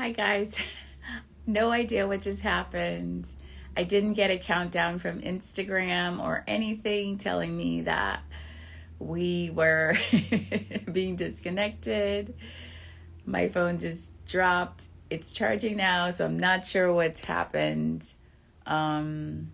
Hi guys. No idea what just happened. I didn't get a countdown from Instagram or anything telling me that we were being disconnected. My phone just dropped. It's charging now, so I'm not sure what's happened. Um,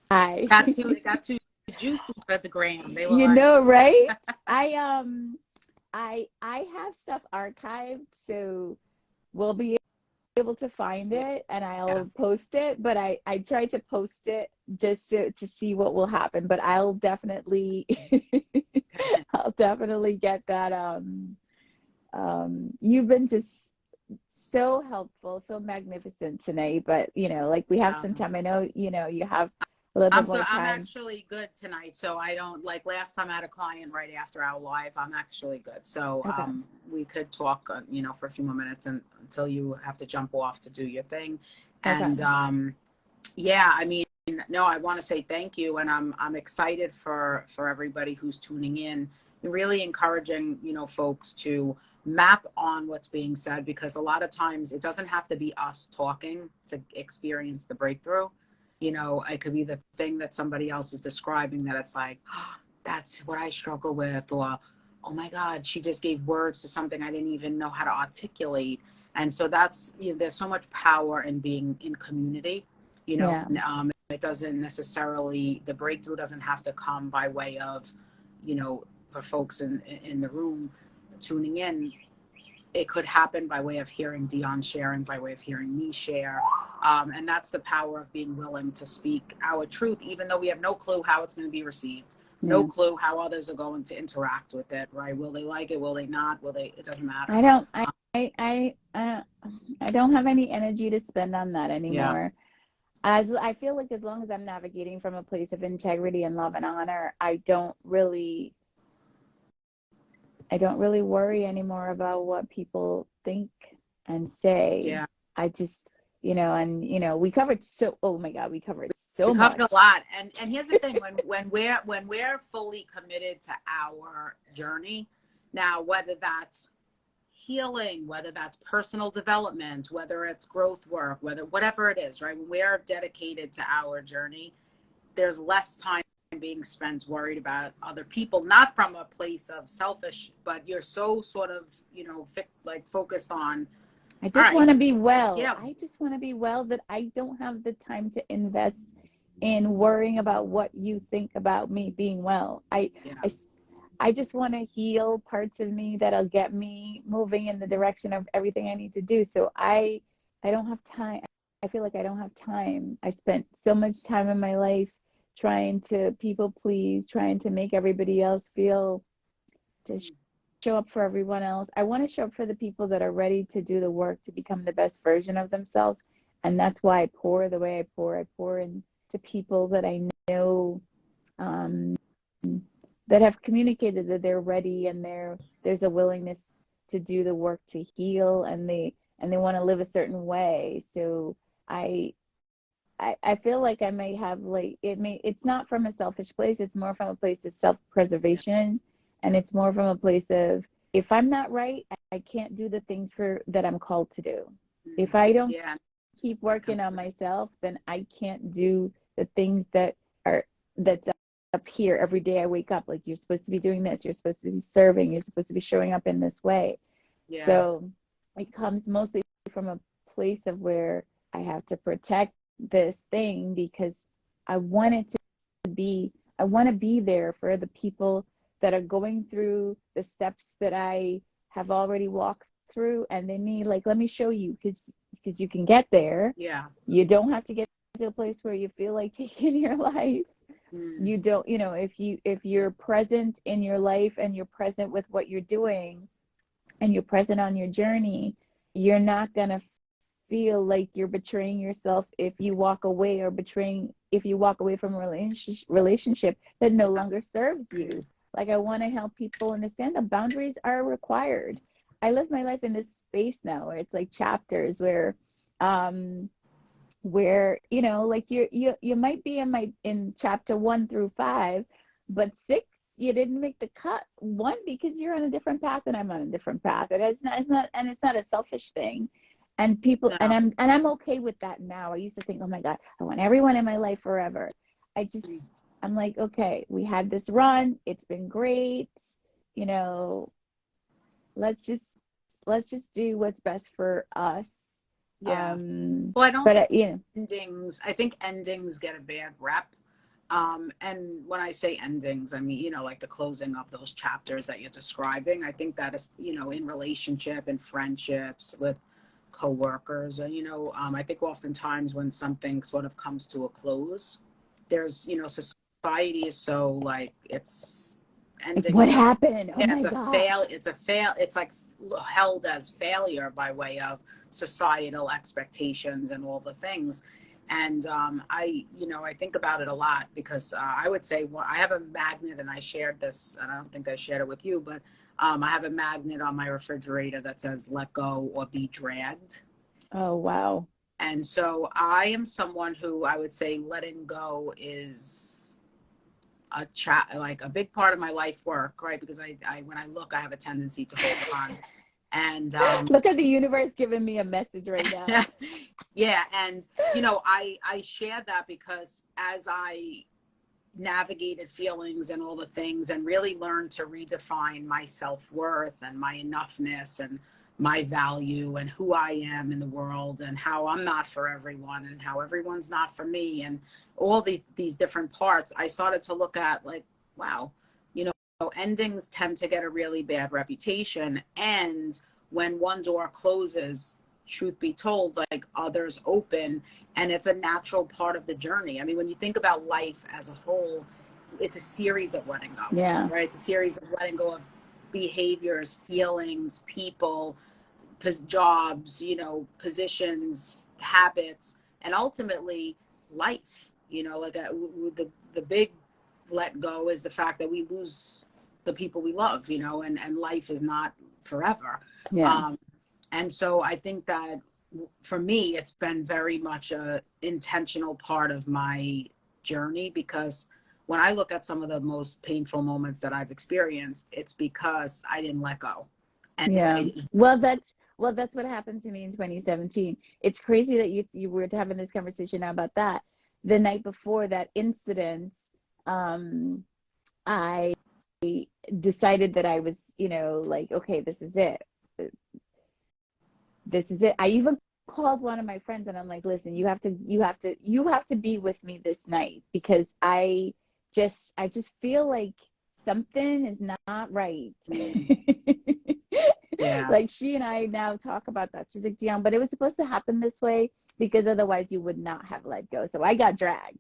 Hi. It got too juicy for the gram. They were You like, know, right? I have stuff archived, so we'll be able to find yeah, it and yeah. I'll post it, but I try to post it just to see what will happen, but I'll definitely I'll definitely get that you've been just so helpful, so magnificent tonight, but like we have some Um, time. I know, you have a little bit I'm good. more I'm time. actually good tonight, so I don't like last time I had a client right after our live. I'm actually good, so Okay. we could talk, for a few more minutes and until you have to jump off to do your thing, and Okay. yeah, I mean, no, I want to say thank you, and I'm excited for everybody who's tuning in, and really encouraging folks to map on what's being said, because a lot of times it doesn't have to be us talking to experience the breakthrough. It could be the thing that somebody else is describing that it's like, oh, that's what I struggle with, or oh my God, she just gave words to something I didn't even know how to articulate. And so that's, there's so much power in being in community, Yeah. it doesn't necessarily, the breakthrough doesn't have to come by way of, for folks in the room tuning in. It could happen by way of hearing Dion sharing, by way of hearing me share. And that's the power of being willing to speak our truth, even though we have no clue how it's going to be received, no Yeah. clue how others are going to interact with it, right? Will they like it? Will they not? It doesn't matter. I don't I don't have any energy to spend on that Yeah. anymore. As I feel like as long as I'm navigating from a place of integrity and love and honor, I don't really worry anymore about what people think and say. Yeah. I just, and we covered oh my God, we covered We so covered a much. lot. And here's the thing, when we're fully committed to our journey, now whether that's healing, whether that's personal development, whether it's growth work, whatever it is, right? When we're dedicated to our journey, there's less time being spent worried about other people, not from a place of selfish, but you're so sort of, like focused on, I all just right, want to be well. yeah, I just want to be well that I don't have the time to invest in worrying about what you think about me being well. yeah, I, I just want to heal parts of me that'll get me moving in the direction of everything I need to do. So I don't have time. I feel like I don't have time. I spent so much time in my life trying to people please, trying to make everybody else feel to show up for everyone else. I want to show up for the people that are ready to do the work to become the best version of themselves. And that's why I pour the way I pour. I pour into people that I know um, that have communicated that they're ready and there's a willingness to do the work to heal, and they want to live a certain way. So I I feel like I may have like it's not from a selfish place, it's more from a place of yeah, self-preservation, and it's more from a place of if I'm not right, I can't do the things for that I'm called to do. If I don't yeah, keep I working on completely, myself, then I can't do the things are that's up here every day I wake up. Like you're supposed to be doing this, you're supposed to be serving, you're supposed to be showing up in this way. yeah, So it comes mostly from a place of where I have to protect this thing because I want it to be, I want to be there for the people that are going through the steps that I have already walked through, and they need, like, let me show you, because you can get there. yeah, You don't have to get to a place where you feel like taking your life. mm, You don't, if yeah, you're present in your life and you're present with what you're doing and you're present on your journey, you're not going to feel like you're betraying yourself if you walk away, or betraying if you walk away from a relationship that no yeah, longer serves you. Like, I want to help people understand that boundaries are required. I live my life in this space now where it's like chapters where you know, like you might be in chapter 1 through 5, but 6 you didn't make the cut. One, because you're on a different path and I'm on a different path, and it's not a selfish thing. And people, No. and I'm okay with that now. I used to think, oh my God, I want everyone in my life forever. I'm like, okay, we had this run, it's been great, you know, let's just do what's best for us. Yeah. Well, I don't But think endings, I think endings get a bad rep. And when I say endings, I mean, you know, like the closing of those chapters that you're describing. I think that is, you know, in relationship and friendships with coworkers, and, you know, I think oftentimes when something sort of comes to a close, there's, you know, society is so like, it's like, what endings. happened? Oh Yeah, my God. it's like held as failure by way of societal expectations and all the things. And I think about it a lot because I would say, well, I have a magnet, and I shared this, and I don't think I shared it with you, but I have a magnet on my refrigerator that says "Let go" or "Be dragged." Oh, wow. And so I am someone who, I would say, letting go is like a big part of my life work, right? Because I when I look, I have a tendency to hold on. And look at the universe giving me a message right now. yeah, and you know, I share that because as I navigated feelings and all the things, and really learned to redefine my self-worth and my enoughness and my value and who I am in the world, and how I'm not for everyone and how everyone's not for me, and all these different parts, I started to look at like, wow, you know, endings tend to get a really bad reputation. And when one door closes, truth be told, like others open, and it's a natural part of the journey. I mean, when you think about life as a whole, it's a series of letting go, Yeah. right? It's a series of letting go of behaviors, feelings, people, jobs, you know, positions, habits, and ultimately life. You know, like the big let go is the fact that we lose the people we love, you know, and life is not forever. Yeah. And so I think that for me, it's been very much a intentional part of my journey, because when I look at some of the most painful moments that I've experienced, it's because I didn't let go. And Yeah. Well, that's what happened to me in 2017. It's crazy that you were having this conversation now about that. The night before that incident, I decided that I was, you know, like, okay, this is it. This is it. I even called one of my friends and I'm like, listen, you have to be with me this night, because I just feel like something is not right. yeah, Like, she and I now talk about that. She's like, Dion, but it was supposed to happen this way, because otherwise you would not have let go. So I got dragged.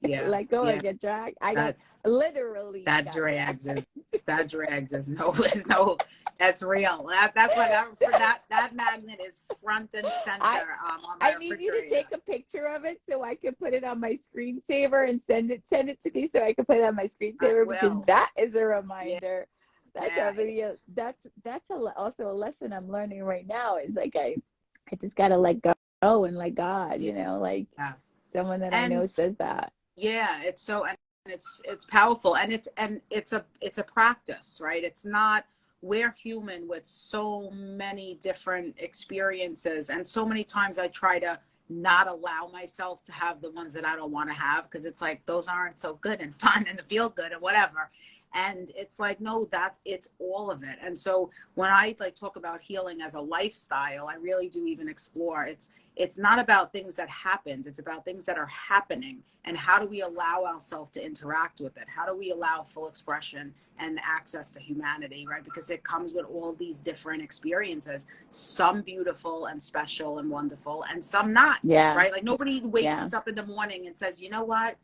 yeah, Let go or yeah. get dragged. I got That literally that got dragged dragged. is no, that's real. That's why that magnet is front and I center on my I need you to refrigerator. take a picture of it so I can put it on my screensaver and send it to me so I can put it on my I screensaver, because will. that is a Yeah, reminder. That's yeah. a video. Also a lesson I'm learning right now, is like I just gotta let go and let God, Yeah, you know, like yeah. someone that I And know says that. yeah, it's so, and it's powerful, and it's a practice, right? It's not, we're human with so many different experiences, and so many times I try to not allow myself to have the ones that I don't want to have, because it's like those aren't so good and fun and feel good and whatever. And it's like, no, it's all of it. And so when I like talk about healing as a lifestyle, I really do even explore, it's not about things that happens, it's about things that are happening, and how do we allow ourselves to interact with it, how do we allow full expression and access to humanity, right? Because it comes with all these different experiences, some beautiful and special and wonderful, and some not, Yeah. right? Like nobody wakes Yeah. up in the morning and says, you know what,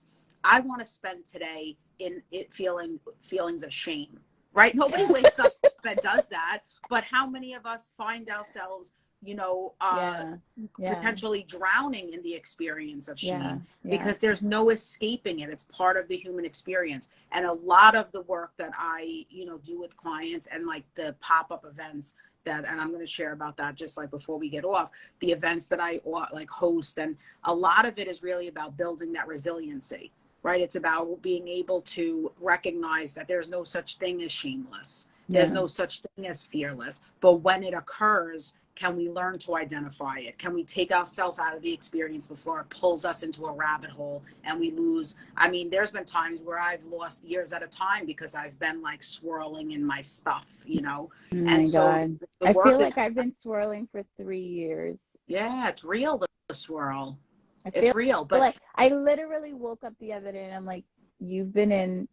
I want to spend today in it feelings of shame, right? Nobody wakes up and does that. But how many of us find ourselves, you know, Yeah. Yeah. potentially drowning in the experience of Yeah. shame, Yeah. because there's no escaping it. It's part of the human experience. And a lot of the work that I, you know, do with clients and like the pop-up events that, and I'm going to share about that just like before we get off, the events that I like host. And a lot of it is really about building that resiliency, right? It's about being able to recognize that there's no such thing as shameless. There's Yeah. no such thing as fearless. But when it occurs, can we learn to identify it? Can we take ourselves out of the experience before it pulls us into a rabbit hole and we lose? I mean, there's been times where I've lost years at a time because I've been like swirling in my stuff, you know? Oh And my so God. the I feel work like is, I've been swirling for 3 years. yeah, it's real, the swirl. I It's feel real. But like I literally woke up the other day and I'm like, you've been in,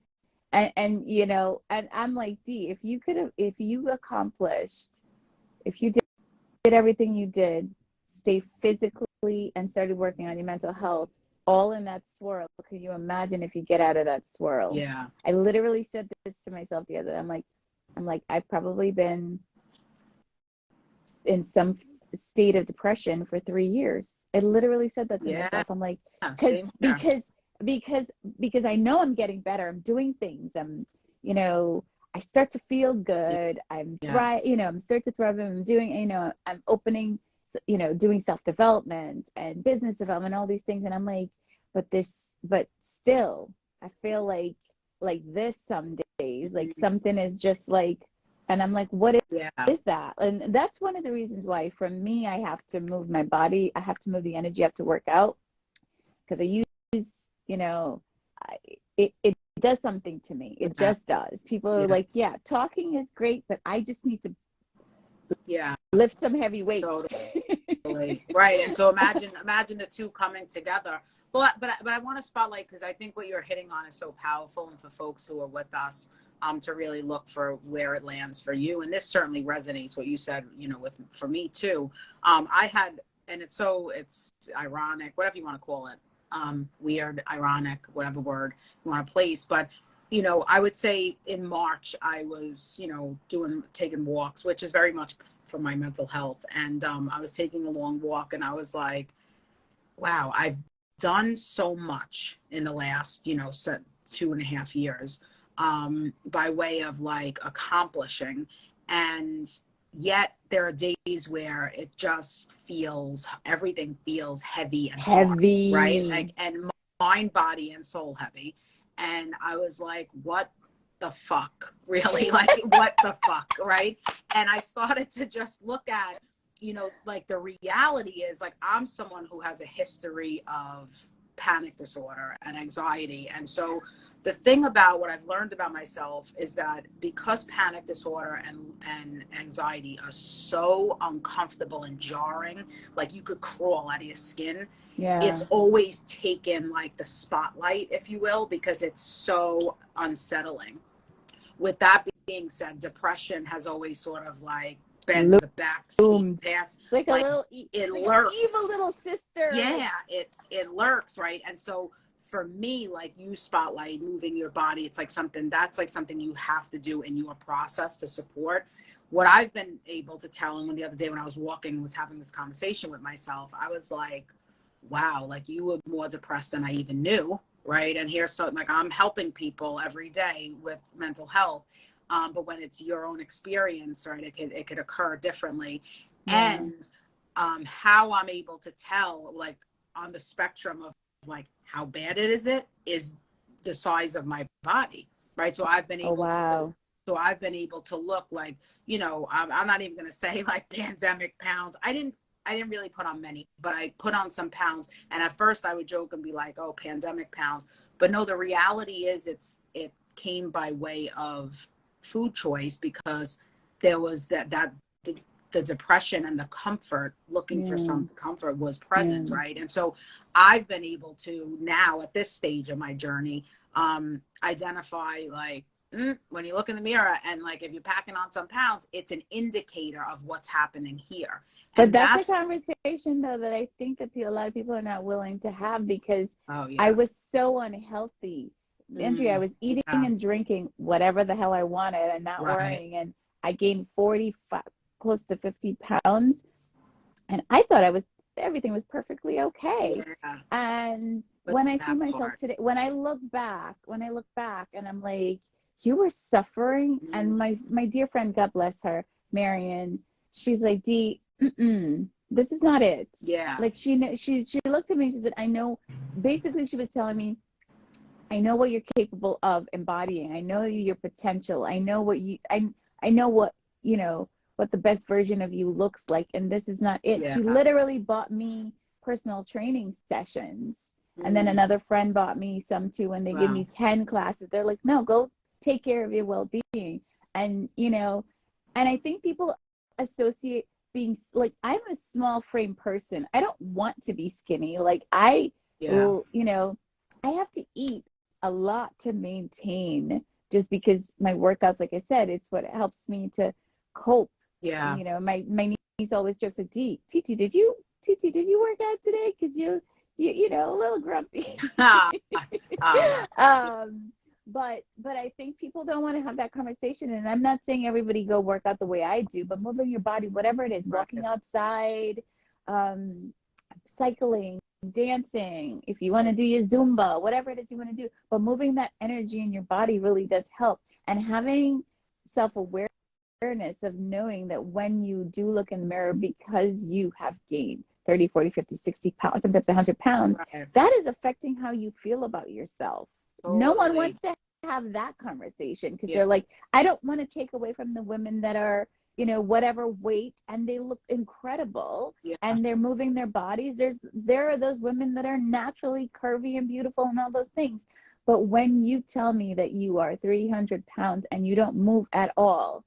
and you know, and I'm like, Dee, if you could have, if you accomplished, if you did everything you did, stay physically and started working on your mental health, all in that swirl, can you imagine if you get out of that swirl? yeah, I literally said this to myself the other day. I'm like, I've probably been in some state of depression for 3 years. I literally said that to yeah, myself. I'm like, because same here. because because because I know I'm getting better. I'm doing things. I'm, you know, I start to feel good. I'm Yeah, thrive. You know, I'm start to thrive. I'm doing. You know, I'm opening. You know, doing self development and business development, all these things. And I'm like, but still, I feel like this some days. Like something is just like, and I'm like, what yeah, is that? And that's one of the reasons why, for me, I have to move my body. I have to move the energy. I have to work out because I use, you know, it does something to me. It yeah, just does. People are yeah, like, yeah, talking is great, but I just need to yeah. lift some heavy weights. Totally. Right. And so imagine the two coming together. But I want to spotlight, because I think what you're hitting on is so powerful, and for folks who are with us, to really look for where it lands for you. And this certainly resonates what you said, you know, with for me too. I had, and it's ironic, whatever you want to call it, weird, ironic, whatever word you want to place. But you know, I would say in March, I was, you know, taking walks, which is very much for my mental health. And I was taking a long walk, and I was like, wow, I've done so much in the last, you know, 2.5 years, by way of like accomplishing. And yet there are days where it just everything feels heavy and hard, right? Heavy. Like, and mind, body, and soul heavy. And I was like, what the fuck? Really? Like, what the fuck? Right? And I started to just look at, you know, like the reality is, like, I'm someone who has a history of panic disorder and anxiety. And so the thing about what I've learned about myself is that because panic disorder and anxiety are so uncomfortable and jarring, like you could crawl out of your skin, it's Yeah. always taken like the spotlight, if you will, because it's so unsettling. With that being said, depression has always sort of like been the backseat Loomed. pass. Like a Like, little, it like an evil lurks. little sister. Like, Yeah, it lurks, right? And so for me, like, you spotlight moving your body, it's like something that's like something you have to do in your process to support. What I've been able to tell, and when the other day when I was walking and was having this conversation with myself, I was like, wow, like you were more depressed than I even knew, right? And here's something like, I'm helping people every day with mental health. But when it's your own experience, right, it could occur differently. yeah. And how I'm able to tell, like, on the spectrum of like how bad it is the size of my body, right? So I've been Oh, able to wow. look like, you know, I'm not even going to say like pandemic pounds. I didn't really put on many, but I put on some pounds. And at first I would joke and be like, oh, pandemic pounds. But no, the reality is it came by way of food choice, because there was the depression and the comfort, looking for Yeah. some comfort, was Yeah. present, right? And so I've been able to now, at this stage of my journey, identify like, when you look in the mirror, and like if you're packing on some pounds, it's an indicator of what's happening here. But And that's a that's, conversation, though, that I think that a lot of people are not willing to have, because oh I yeah. was so unhealthy. Andrea, I was eating Yeah, and drinking whatever the hell I wanted and not right. worrying. And I gained 45, close to 50 pounds. And I thought everything was perfectly okay. Yeah, And but when I see that myself part. today, when I look back and I'm like, you were suffering. Mm, And my dear friend, God bless her, Marion, she's like, Dee, this is not it. Yeah. Like she looked at me and she said, I know, basically she was telling me, I know what you're capable of embodying. I know your potential. I know what I know what, you know, what the best version of you looks like. And this is not it. Yeah. She literally bought me personal training sessions. And then another friend bought me some too. And they give me 10 classes. They're like, no, go take care of your well-being. And, you know, and I think people associate being like, I'm a small frame person. I don't want to be skinny. Like you know, I have to eat a lot to maintain, just because my workouts, like I said, it's what helps me to cope. Yeah. You know, my niece always jokes like, Titi, did you work out today? Because you know, a little grumpy. But I think people don't want to have that conversation. And I'm not saying everybody go work out the way I do, but moving your body, whatever it is, walking outside, cycling, dancing, if you want to do your Zumba, whatever it is you want to do, but moving that energy in your body really does help. And having self-awareness of knowing that when you do look in the mirror, because you have gained 30, 40, 50, 60 pounds, sometimes 100 pounds, that is affecting how you feel about yourself. Totally. No one wants to have that conversation, because they're like, I don't want to take away from the women that are, you know, whatever weight, and they look incredible and they're moving their bodies. There are those women that are naturally curvy and beautiful and all those things. But when you tell me that you are 300 pounds and you don't move at all,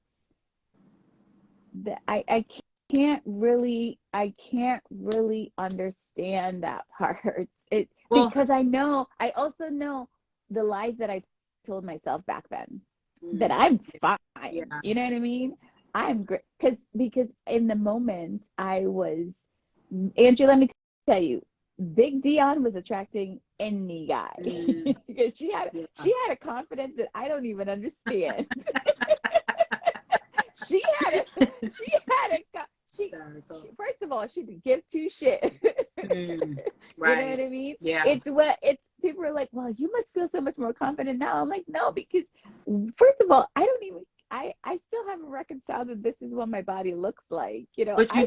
I can't really understand that part. Because I also know the lies that I told myself back then, that I'm fine. You know what I mean? I'm great. Because in the moment I was, Andrea, let me tell you, Big Dion was attracting any guy. Because she had a confidence that I don't even understand. She first of all, she didn't give two shit. You know what I mean? It's people are like, well, you must feel so much more confident now. I'm like, no, because first of all, I still haven't reconciled that this is what my body looks like. You know, but you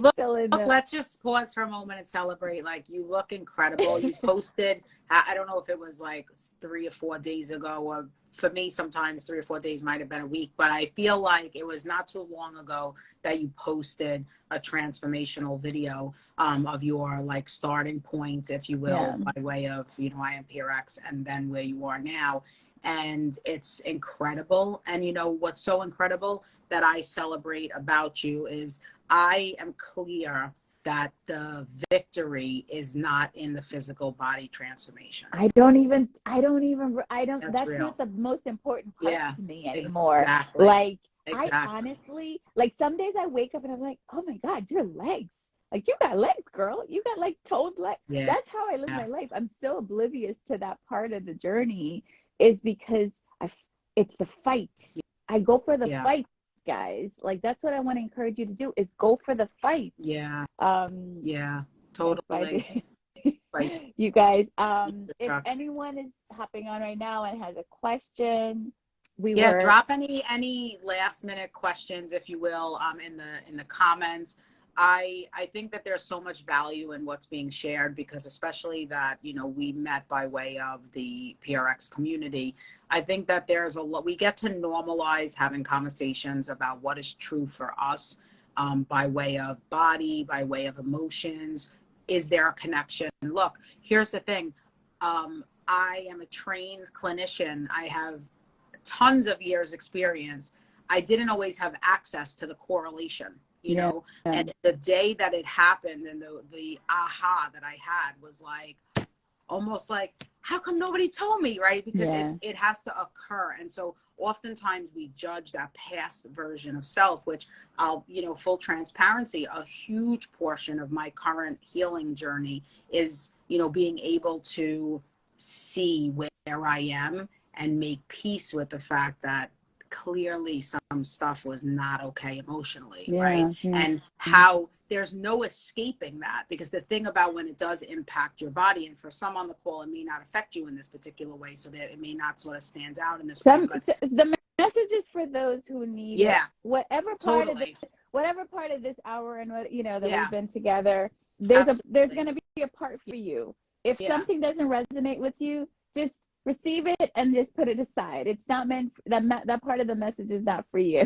let's just pause for a moment and celebrate. Like, you look incredible. You posted, I don't know if it was like 3 or 4 days ago, or for me, sometimes 3 or 4 days might have been a week, but I feel like it was not too long ago that you posted a transformational video of your like starting point, if you will, by way of, you know, I am PRX, and then where you are now. And it's incredible. And you know what's so incredible that I celebrate about you is I am clear that the victory is not in the physical body transformation. That's real. Not the most important part to me anymore. Exactly. Like, I honestly, like, some days I wake up and I'm like, oh my God, your legs. Like, you got legs, girl. You got like toned legs. That's how I live my life. I'm so oblivious to that part of the journey, is because it's the fight. I go for the fight, guys. Like, that's what I want to encourage you to do, is go for the fight. Totally. You guys, if anyone is hopping on right now and has a question, drop any last minute questions, if you will, in the comments. I think that there's so much value in what's being shared, because especially that, you know, we met by way of the PRX community. I think that there's we get to normalize having conversations about what is true for us, by way of body, by way of emotions. Is there a connection? Look, here's the thing. I am a trained clinician. I have tons of years experience. I didn't always have access to the correlation. You know, and the day that it happened, and the aha that I had was like, almost like, how come nobody told me, right? Because it has to occur. And so oftentimes we judge that past version of self, which I'll, you know, full transparency, a huge portion of my current healing journey is, you know, being able to see where I am and make peace with the fact that clearly some stuff was not okay emotionally, right? And how there's no escaping that, because the thing about when it does impact your body, and for some on the call, it may not affect you in this particular way, so that it may not sort of stand out in this way. But the message is for those who need whatever part of it, whatever part of this hour and what, you know, that Yeah, we've been together, there's absolutely. going to be a part for you. If Yeah, something doesn't resonate with you, just receive it and just put it aside. It's not meant that part of the message is not for you.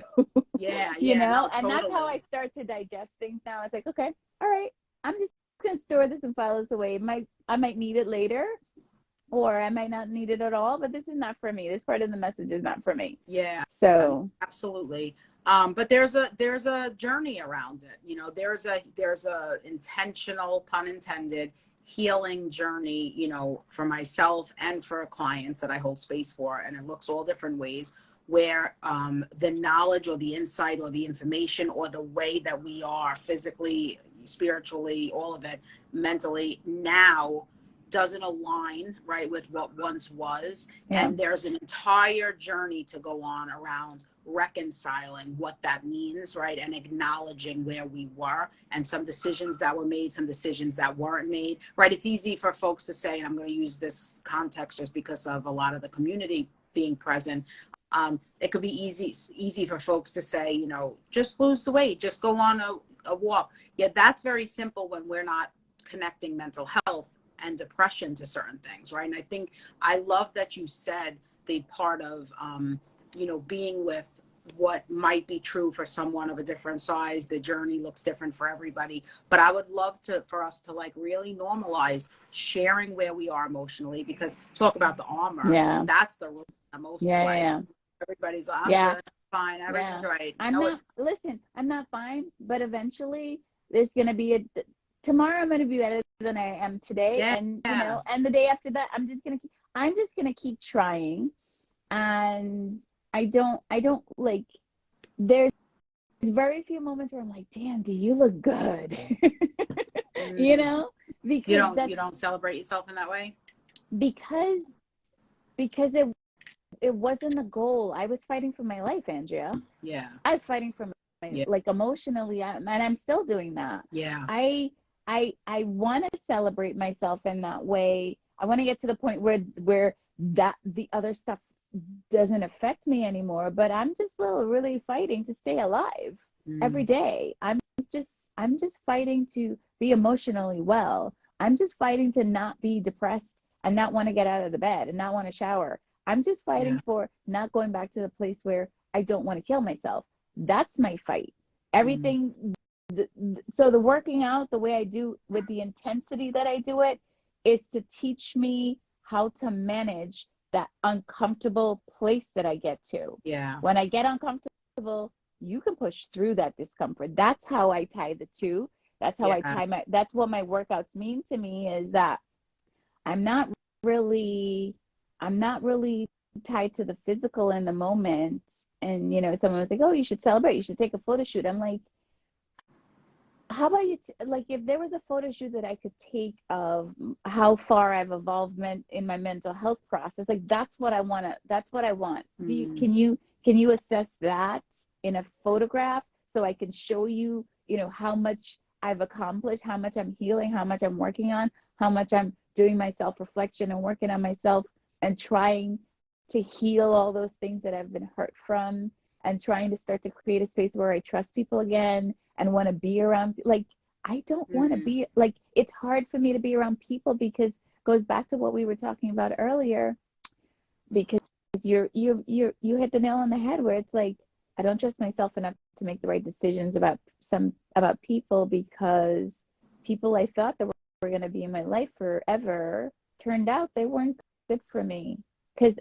yeah, You yeah. know, No, and that's how I totally. start to digest things now. It's like, okay, all right, I'm just going to store this and file this away. I might need it later, or I might not need it at all, but this is not for me. This part of the message is not for me. Yeah, So absolutely. But there's a journey around it. You know, there's a intentional, pun intended, healing journey, you know, for myself and for clients that I hold space for, and it looks all different ways where the knowledge or the insight or the information or the way that we are physically, spiritually, all of it, mentally now doesn't align right with what once was, yeah, and there's an entire journey to go on around reconciling what that means, right, and acknowledging where we were and some decisions that were made, some decisions that weren't made, right. It's easy for folks to say, and I'm going to use this context just because of a lot of the community being present. It could be easy for folks to say, you know, just lose the weight, just go on a walk. Yeah, that's very simple when we're not connecting mental health and depression to certain things, right? And I think I love that you said the part of, you know, being with what might be true for someone of a different size. The journey looks different for everybody, but I would love for us to like really normalize sharing where we are emotionally, because talk about the armor. yeah, That's the role that most yeah, play. yeah, Everybody's like, I'm yeah, good, fine, everything's yeah. right. I'm No, not, it's listen, I'm not fine, but eventually there's going to be tomorrow I'm going to be better than I am today. yeah, And, you know, and the day after that, I'm just going to keep trying. And I don't like, there's very few moments where I'm like, damn, do you look good? You mm, know, because you don't celebrate yourself in that way. because, because it wasn't the goal. I was fighting for my life, Andrea. Yeah, I was fighting for my, yeah, like, emotionally, and I'm still doing that. yeah, I I want to celebrate myself in that way. I want to get to the point where that the other stuff doesn't affect me anymore, but I'm just really fighting to stay alive every mm, day. Just I'm just fighting to be emotionally well. I'm just fighting to not be depressed and not want to get out of the bed and not want to shower. I'm just yeah, fighting for not going back to the place where I don't want to kill myself. That's my fight. mm, Everything so the working out the way I do with the intensity that I do it is to teach me how to manage that uncomfortable place that I get to. yeah, When I get uncomfortable, you can push through that discomfort. That's how I tie the two. That's how I yeah, tie that's what my workouts mean to me, is that I'm not really I'm not really tied to the physical in the moment. And you know, someone was like, "Oh, you should celebrate. You should take a photo shoot." I'm like, how about like, if there was a photo shoot that I could take of how far I've evolved in my mental health process, like that's what I want. mm, Can you assess that in a photograph so I can show you, you know, how much I've accomplished, how much I'm healing, how much I'm working on, how much I'm doing my self-reflection and working on myself and trying to heal all those things that I've been hurt from, and trying to start to create a space where I trust people again and want to be around, like, I don't want to mm, be like, it's hard for me to be around people because it goes back to what we were talking about earlier, because you hit the nail on the head where it's like, I don't trust myself enough to make the right decisions about people, because people I thought that were going to be in my life forever turned out they weren't good for me. I'm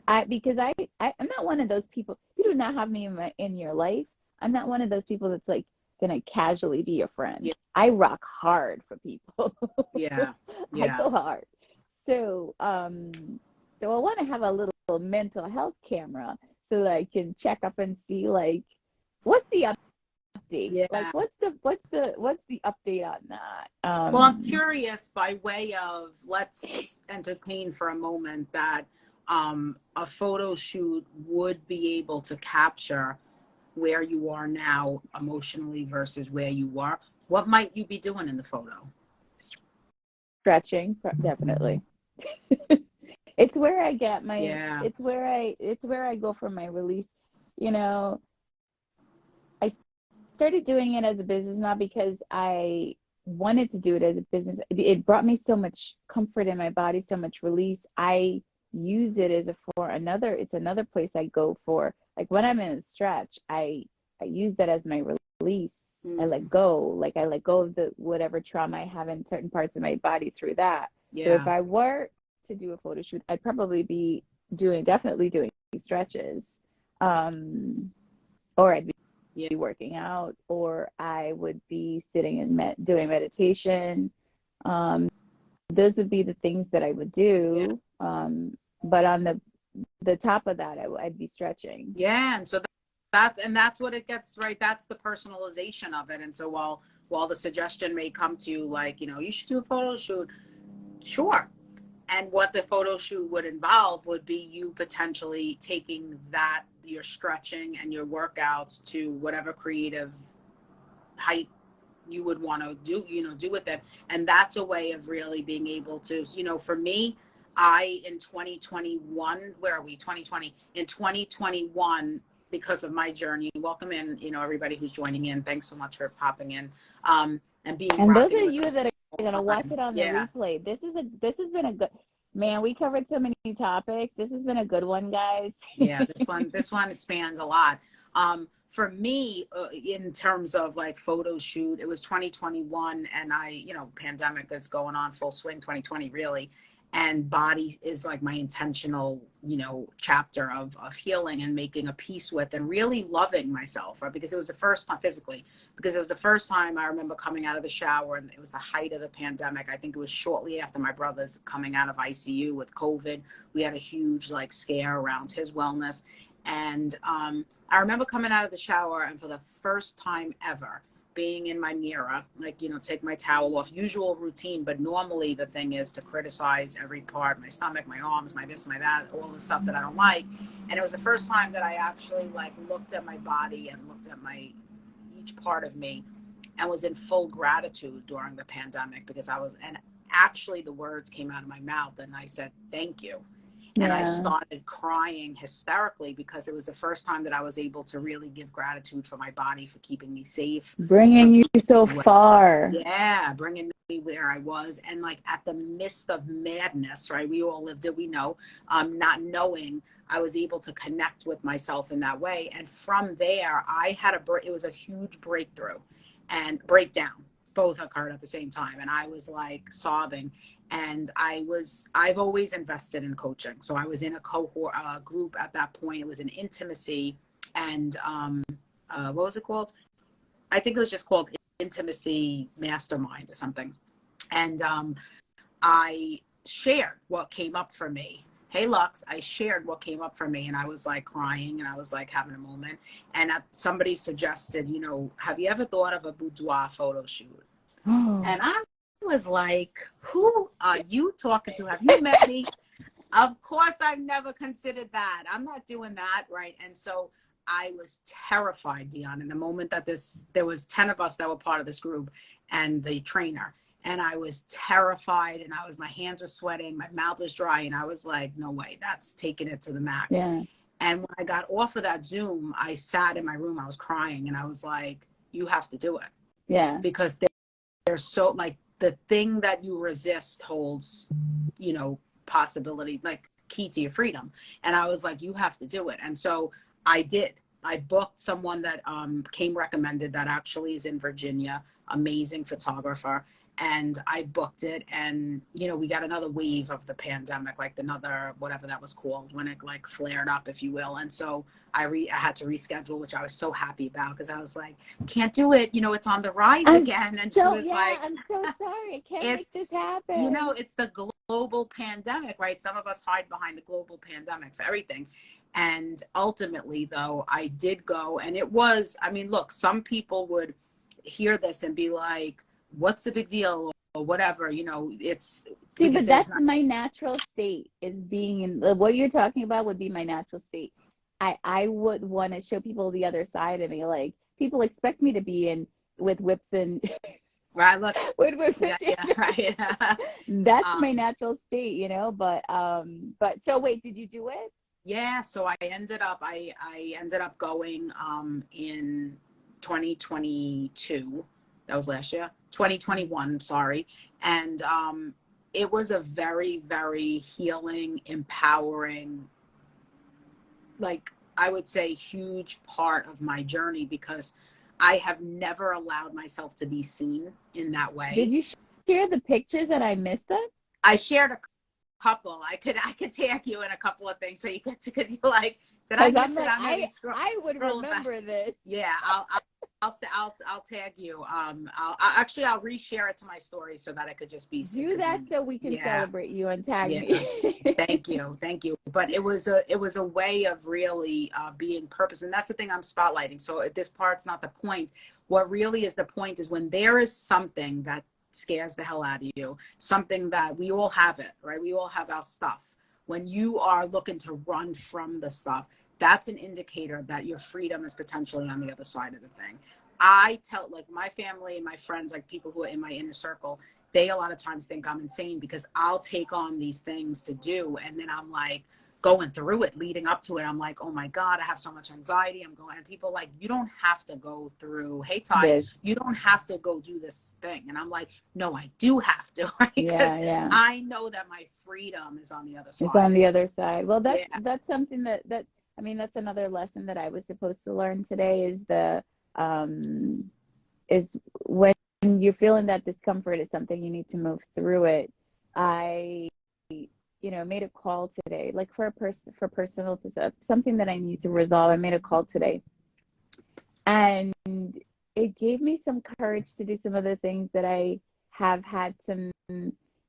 not one of those people. You do not have me in your life. I'm not one of those people that's like gonna casually be your friend. yeah, I rock hard for people. yeah, I yeah, go hard. So so I want to have a little mental health camera so that I can check up and see, like, what's the update? Like, yeah. what's the update on that? Well, I'm curious, by way of, let's entertain for a moment that a photo shoot would be able to capture where you are now emotionally versus where you were. What might you be doing in the photo? Stretching, definitely. It's where I get my Yeah, it's where I go for my release. You know, I started doing it as a business, not because I wanted to do it as a business. It brought me so much comfort in my body, so much release. I use it as a for another, it's another place I go for. Like when I'm in a stretch, I use that as my release. I let go, like I let go of the whatever trauma I have in certain parts of my body through that. Yeah. So if I were to do a photo shoot, I'd probably be definitely doing stretches. Or I'd be working out, or I would be sitting and doing meditation. Those would be the things that I would do. But on the top of that, I'd be stretching. Yeah, and so that's what it gets, right? That's the personalization of it. And so while the suggestion may come to you like, you should do a photo shoot, sure. And what the photo shoot would involve would be you potentially taking that, your stretching and your workouts to whatever creative height you would want to do with it. And that's a way of really being able to, for me, in 2021, where are we? 2020. In 2021, because of my journey, welcome in, everybody who's joining in. Thanks so much for popping in. And being And those of you that are going to watch it on the replay, this has been a good, man, we covered so many topics. This has been a good one, guys. Yeah, this one spans a lot. For me, in terms of like photo shoot, it was 2021, and pandemic is going on full swing, 2020 really. And body is like my intentional, chapter of healing and making a peace with and really loving myself, right? Because it was the first time physically, because it was the first time I remember coming out of the shower, and it was the height of the pandemic. I think it was shortly after my brother's coming out of ICU with COVID. We had a huge like scare around his wellness. And I remember coming out of the shower, and for the first time ever, being in my mirror, like, take my towel off, usual routine. But normally the thing is to criticize every part, my stomach, my arms, my this, my that, all the stuff that I don't like. And it was the first time that I actually like looked at my body and looked at each part of me, and was in full gratitude during the pandemic, because and actually the words came out of my mouth and I said, thank you. And I started crying hysterically, because it was the first time that I was able to really give gratitude for my body, for keeping me safe. Bringing you so far. Yeah, bringing me where I was. And like at the midst of madness, right? We all lived it, we know, not knowing, I was able to connect with myself in that way. And from there, it was a huge breakthrough and breakdown. Both occurred at the same time. And I was like sobbing. And I've always invested in coaching. So I was in a cohort group at that point. It was an intimacy and what was it called? I think it was just called Intimacy Mastermind or something. And I shared what came up for me. Hey, Lux, I shared what came up for me, and I was like crying, and I was like having a moment. And somebody suggested, have you ever thought of a boudoir photo shoot? And I was like, who are you talking to? Have you met me? Of course, I've never considered that. I'm not doing that, right? And so I was terrified, Dion, in the moment that there was 10 of us that were part of this group and the trainer. And I was terrified, and my hands were sweating, my mouth was dry, and I was like, no way, that's taking it to the max. Yeah. And when I got off of that Zoom, I sat in my room, I was crying, and I was like, you have to do it. Yeah. Because they're so like, the thing that you resist holds, possibility, like key to your freedom. And I was like, you have to do it. And so I did. I booked someone that came recommended, that actually is in Virginia, amazing photographer. And I booked it, and we got another wave of the pandemic, like another whatever that was called, when it like flared up, if you will. And so I had to reschedule, which I was so happy about, because I was like, can't do it, it's on the rise again. And she was like, I'm so sorry, I can't make this happen. It's the global pandemic, right? Some of us hide behind the global pandemic for everything. And ultimately, though, I did go, and it was, look, some people would hear this and be like, what's the big deal, or whatever, it's. See, but that's my natural state, is being in what you're talking about would be my natural state. I would want to show people the other side of me. Like, people expect me to be in with whips and right, look, with whips and right. That's my natural state, but so wait, did you do it? Yeah, so I ended up going in 2022. That was last year. 2021, sorry. And it was a very, very healing, empowering, like I would say, huge part of my journey, because I have never allowed myself to be seen in that way. Did you share the pictures and I missed them? I shared a couple. I could tag you in a couple of things so you get to, because you're like, did I miss it? I would remember this. Yeah, I'll tag you. I'll reshare it to my story so that I could just be. Do that so we can celebrate you and tag me. Thank you. But it was a way of really being purpose, and that's the thing I'm spotlighting. So this part's not the point. What really is the point is when there is something that scares the hell out of you, something that we all have it, right? We all have our stuff. When you are looking to run from the stuff, that's an indicator that your freedom is potentially on the other side of the thing. I tell, like, my family and my friends, like people who are in my inner circle, they a lot of times think I'm insane because I'll take on these things to do. And then I'm like going through it, leading up to it. I'm like, oh my God, I have so much anxiety. I'm going, and people like, you don't have to go through, hey, Ty, you don't have to go do this thing. And I'm like, no, I do have to, right? Because I know that my freedom is on the other side. It's on the other side. Well, that's something that I mean, that's another lesson that I was supposed to learn today is is when you're feeling that discomfort is something you need to move through it. I, made a call today, like for personal, something that I need to resolve. I made a call today and it gave me some courage to do some other things that I have had some,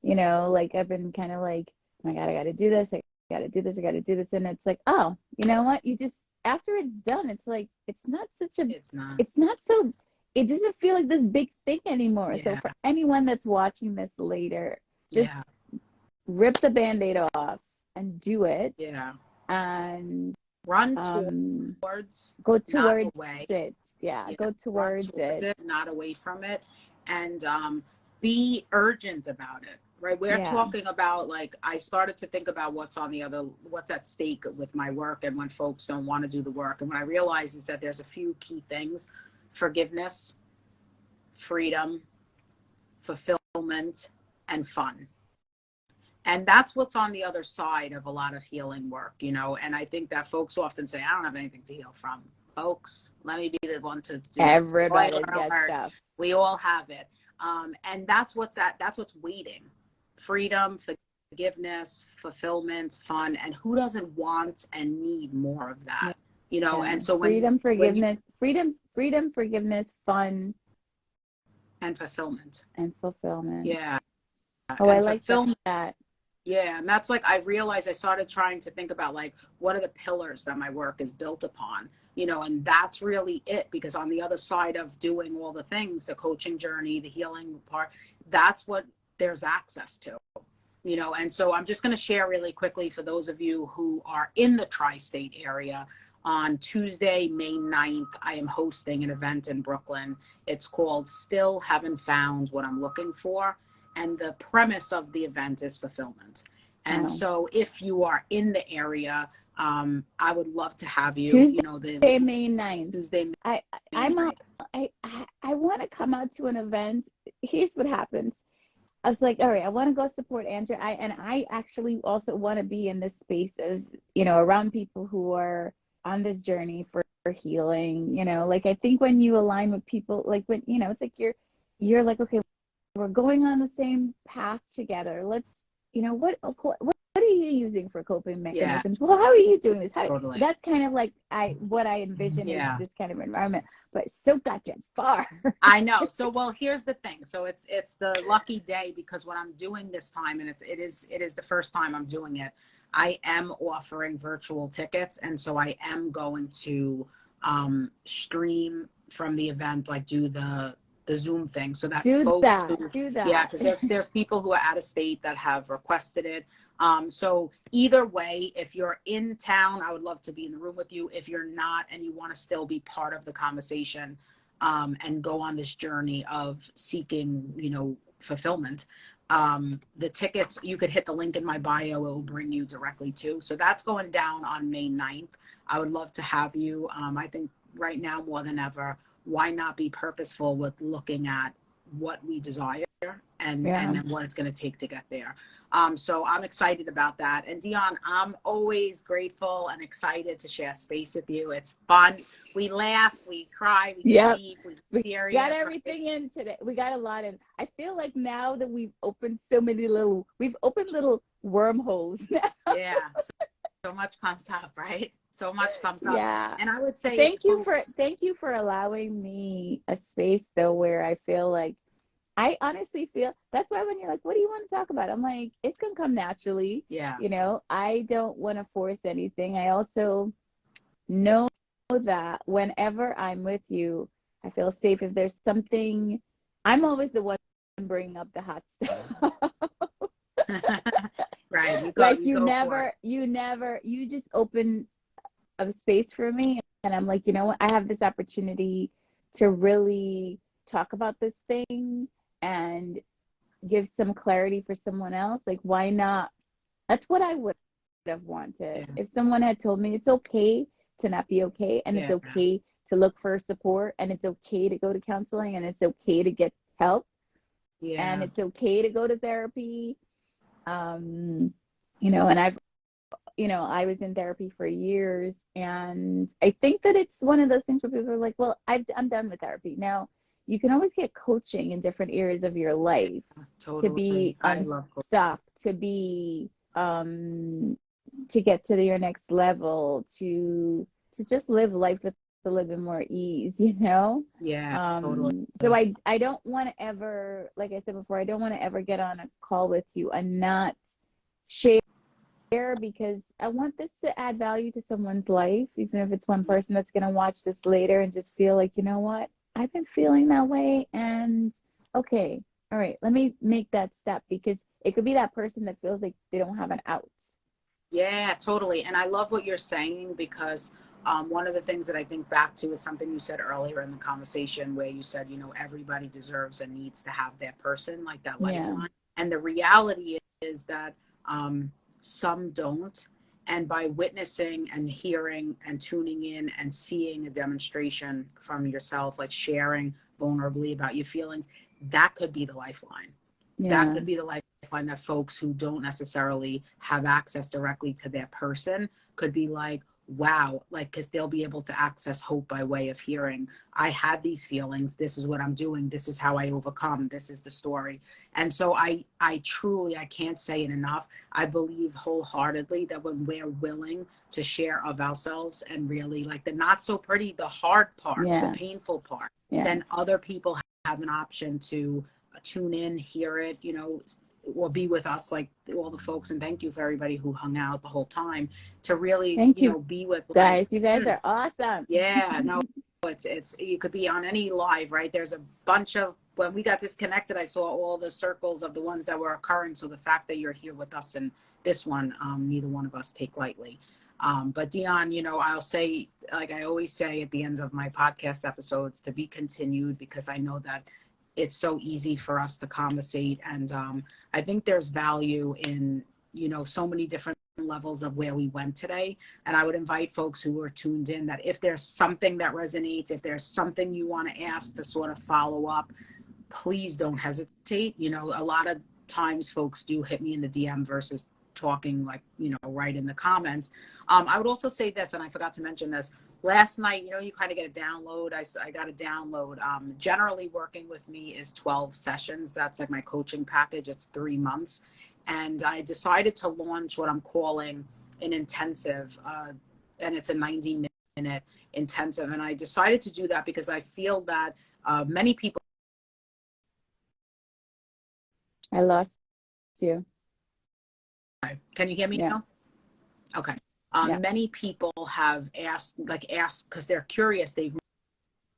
like I've been kind of like, oh my God, I got to do this. I got to do this. And it's like, oh, you know what? You just, after it's done, it's like, it doesn't feel like this big thing anymore. So for anyone that's watching this later, just rip the Band-Aid off and do it. And run towards, go towards it. Go towards it, not away from it. And be urgent about it. Right. We're talking about, like, I started to think about what's at stake with my work and when folks don't want to do the work. And what I realize is that there's a few key things: forgiveness, freedom, fulfillment, and fun. And that's what's on the other side of a lot of healing work, and I think that folks often say, I don't have anything to heal from. Folks, let me be the one to do everybody gets stuff. We all have it. And that's what's waiting. Freedom, forgiveness, fulfillment, fun, and who doesn't want and need more of that? And so freedom, forgiveness, fun, and fulfillment. Yeah. Oh, I like that. Yeah, and that's like, I realized I started trying to think about, like, what are the pillars that my work is built upon, and that's really it, because on the other side of doing all the things, the coaching journey, the healing part, that's what there's access to, and so I'm just going to share really quickly for those of you who are in the tri-state area. On Tuesday, May 9th, I am hosting an event in Brooklyn. It's called Still Haven't Found What I'm Looking For. And the premise of the event is fulfillment. And so if you are in the area, I would love to have you. Tuesday, May 9th. Tuesday, I want to come out to an event. Here's what happens. I was like, all right, I want to go support Andrea. I actually also want to be in this space of, around people who are on this journey for healing. Like, I think when you align with people, like when, it's like you're like, okay, we're going on the same path together. Let's, what are you using for coping mechanisms? Well, how are you doing this? Totally. That's kind of like what I envision is this kind of environment, but so goddamn far. I know. So, well, here's the thing. So it's the lucky day, because what I'm doing this time, and it is the first time I'm doing it, I am offering virtual tickets. And so I am going to stream from the event, like do the Zoom thing, so that do that. Yeah, because there's people who are out of state that have requested it. So either way, if you're in town, I would love to be in the room with you. If you're not, and you want to still be part of the conversation, and go on this journey of seeking, fulfillment, the tickets, you could hit the link in my bio. It will bring you directly to. So that's going down on May 9th. I would love to have you. I think right now more than ever, why not be purposeful with looking at what we desire and then what it's going to take to get there. So I'm excited about that. And Dion, I'm always grateful and excited to share space with you. It's fun. We laugh, we cry, we get deep, we get serious. Got everything in today. We got a lot in. I feel like now that we've opened we've opened little wormholes now. Yeah. So much comes up, right? So much comes up. Yeah. And I would say thank you for allowing me a space though where I feel like I honestly feel that's why when you're like, what do you want to talk about? I'm like, it's gonna come naturally. Yeah. You know, I don't want to force anything. I also know that whenever I'm with you, I feel safe. If there's something, I'm always the one bringing up the hot stuff. Right. You just open a space for me. And I'm like, you know what? I have this opportunity to really talk about this thing and give some clarity for someone else. Like, why not? That's what I would have wanted. Yeah. If someone had told me it's okay to not be okay, and it's okay to look for support, and it's okay to go to counseling, and it's okay to get help, and it's okay to go to therapy. You know, and I was in therapy for years, and I think that it's one of those things where people are like, well, I'm done with therapy. Now, you can always get coaching in different areas of your life to be unstuck, to be, to get to your next level, to just live life with a little bit more ease, you know? Yeah. Totally. So I don't want to ever, like I said before, I don't want to ever get on a call with you and not share, because I want this to add value to someone's life, even if it's one person that's going to watch this later and just feel like, you know what, I've been feeling that way, and okay, all right, let me make that step, because it could be that person that feels like they don't have an out. Yeah, totally. And I love what you're saying, because one of the things that I think back to is something you said earlier in the conversation, where you said, you know, everybody deserves and needs to have that person, like that lifeline. And the reality is that some don't. And by witnessing and hearing and tuning in and seeing a demonstration from yourself, like sharing vulnerably about your feelings, that could be the lifeline. That could be the lifeline that folks who don't necessarily have access directly to their person could be like, wow, like, because they'll be able to access hope by way of hearing, I had these feelings, this is what I'm doing, this is how I overcome, this is the story. And so I truly, I can't say it enough, I believe wholeheartedly that when we're willing to share of ourselves and really, like, the not so pretty, the hard parts, the painful part, then other people have an option to tune in, hear it, you know, or be with us, like all the folks. And thank you for everybody who hung out the whole time to really, you know, be with guys. You guys are awesome. Yeah, no, it's you could be on any live, right? There's a bunch of, when we got disconnected, I saw all the circles of the ones that were occurring. So the fact that you're here with us in this one, neither one of us take lightly. But Dion, you know, I'll say, like I always say at the end of my podcast episodes, to be continued, because I know that it's so easy for us to conversate. And I think there's value in, you know, so many different levels of where we went today. And I would invite folks who are tuned in that if there's something that resonates, if there's something you want to ask to sort of follow up, please don't hesitate. You know, a lot of times folks do hit me in the DM versus talking, like, you know, right in the comments. I would also say this, and I forgot to mention this, last night, you know, you kind of get a download. I got a download. Generally working with me is 12 sessions. That's like my coaching package. It's 3 months. And I decided to launch what I'm calling an intensive, and it's a 90-minute intensive. And I decided to do that because I feel that many people. I lost you. Can you hear me now? Okay. Many people have asked because they're curious. They've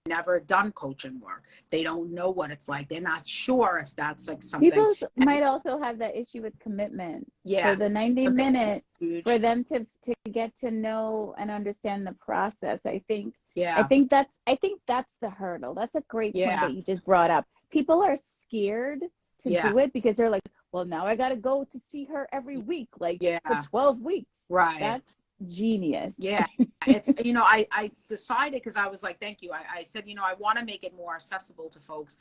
never done coaching work. They don't know what it's like. They're not sure if that's like something. People might also have that issue with commitment. Yeah. So the 90-minute, for them to get to know and understand the process, I think that's the hurdle. That's a great point that you just brought up. People are scared to do it because they're like, well, now I got to go to see her every week, like for 12 weeks. Right. genius. Yeah, it's, I decided, because I was like, thank you. I said, I want to make it more accessible to folks,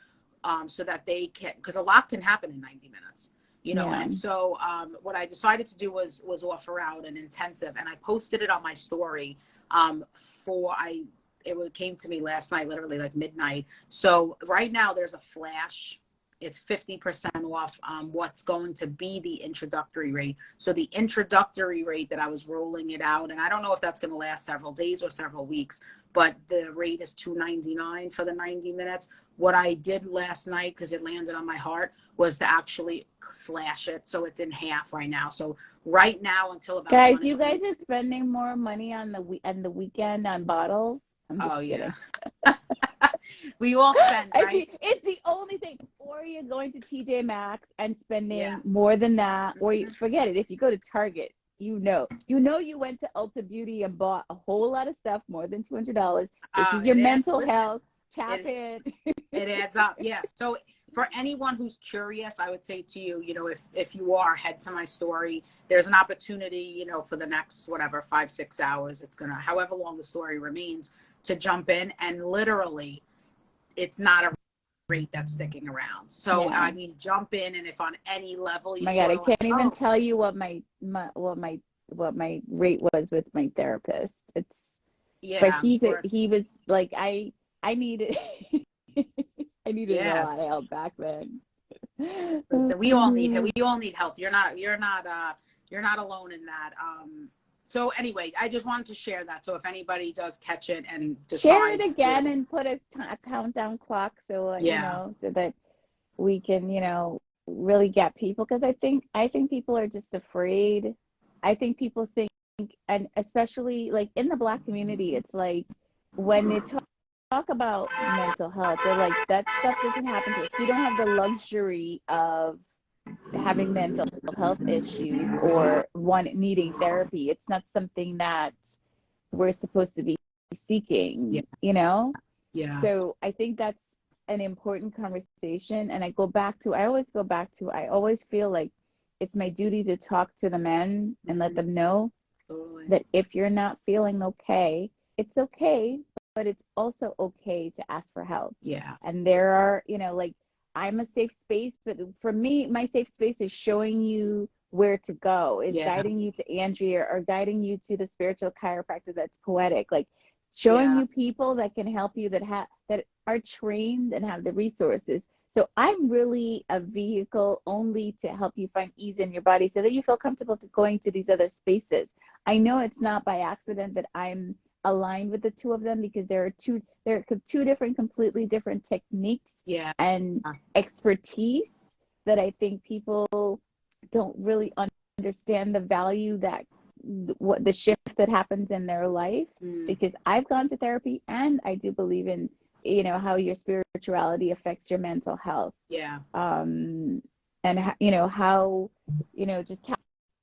so that they can, because a lot can happen in 90 minutes, Yeah. and so what I decided to do was offer out an intensive, and I posted it on my story. It came to me last night, literally like midnight. So right now there's a flash. It's 50% off what's going to be the introductory rate. So the introductory rate that I was rolling it out, and I don't know if that's going to last several days or several weeks, but the rate is $299 for the 90 minutes. What I did last night, because it landed on my heart, was to actually slash it. So it's in half right now. So right now until about Guys, 1 you guys a.m. are spending more money on the weekend on bottles. I'm just Oh, yeah. kidding. We all spend, right? It's the only thing. Or you're going to TJ Maxx and Yeah. spending more than that, or you forget it. If you go to Target, you went to Ulta Beauty and bought a whole lot of stuff, more than $200. This is your It adds, mental listen, health. Tap it in. it adds up. Yeah. So for anyone who's curious, I would say to you, if you are, head to my story. There's an opportunity, for the next, whatever, 5-6 hours, it's gonna, however long the story remains, to jump in, and literally it's not a rate that's sticking around. So Yeah. I mean, jump in, and if on any level you My God, sort I of like, can't even oh, tell you what my rate was with my therapist. But yeah, I'm sure it's, he was like, I needed I needed a yeah, lot of help back then. listen, we all need help. You're not alone in that. So anyway, I just wanted to share that. So if anybody does catch it and Share it decides, again and put a countdown clock so yeah, so that we can really get people, because I think people are just afraid. I think people think, and especially like in the Black community, it's like when they talk about mental health, they're like, that stuff doesn't happen to us. We don't have the luxury of having mental health issues or one needing therapy. It's not something that we're supposed to be yeah, seeking. yeah, So I think that's an important conversation. And I always feel like it's my duty to talk to the men and let them know totally, that if you're not feeling okay, it's okay, but it's also okay to ask for help. yeah, And there are, like, I'm a safe space, but for me, my safe space is showing you where to go, is yeah, guiding you to Andrea or guiding you to the spiritual chiropractor that's poetic, like showing yeah, you people that can help you, that are trained and have the resources. So I'm really a vehicle only to help you find ease in your body so that you feel comfortable to going to these other spaces. I know it's not by accident that I'm aligned with the two of them, because there are two different, completely different techniques yeah, and expertise that I think people don't really understand the value that what the shift that happens in their life. mm, Because I've gone to therapy, and I do believe in how your spirituality affects your mental health. yeah, And how just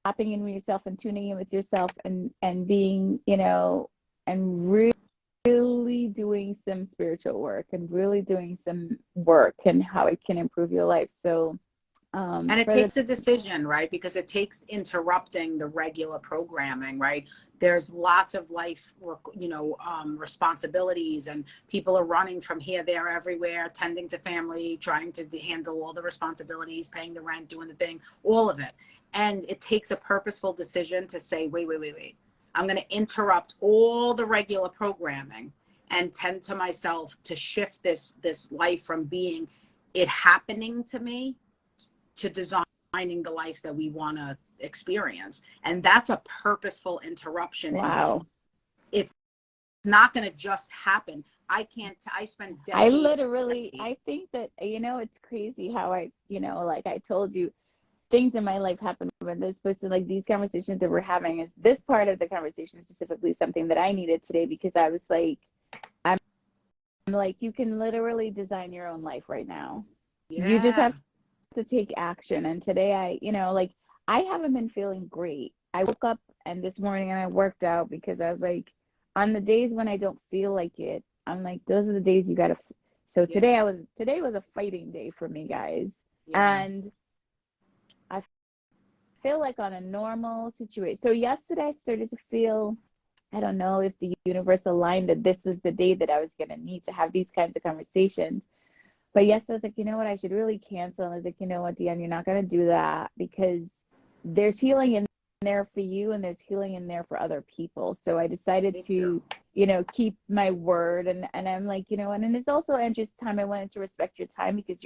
tapping in with yourself and tuning in with yourself, and being and really doing some spiritual work and really doing some work, and how it can improve your life. So and it for the takes a decision, right? Because it takes interrupting the regular programming, right? There's lots of life, responsibilities, and people are running from here, there, everywhere, tending to family, trying to handle all the responsibilities, paying the rent, doing the thing, all of it. And it takes a purposeful decision to say, wait, wait, wait, wait. I'm going to interrupt all the regular programming and tend to myself to shift this life from being it happening to me to designing the life that we want to experience. And that's a purposeful interruption in the flow. wow. It's not going to just happen. I spend decades. I think that, it's crazy how like I told you, things in my life happen when they're supposed to, like these conversations that we're having, is this part of the conversation specifically something that I needed today, because I was like, I'm like, you can literally design your own life right now. You just Yeah. have to take action. And today like, I haven't been feeling great. I woke up and this morning and I worked out, because I was like, on the days when I don't feel like it, I'm like, those are the days you gotta. So Yeah. today was a fighting day for me, guys. Yeah. And I feel like on a normal situation. So yesterday I started to feel, I don't know if the universe aligned that this was the day that I was going to need to have these kinds of conversations. But yes, I was like, you know what, I should really cancel. And I was like, you know what, Deanne, you're not going to do that because there's healing in there for you and there's healing in there for other people. So I decided Me to, too. you know, keep my word. And I'm like, you know, and it's also Andrew's time. I wanted to respect your time because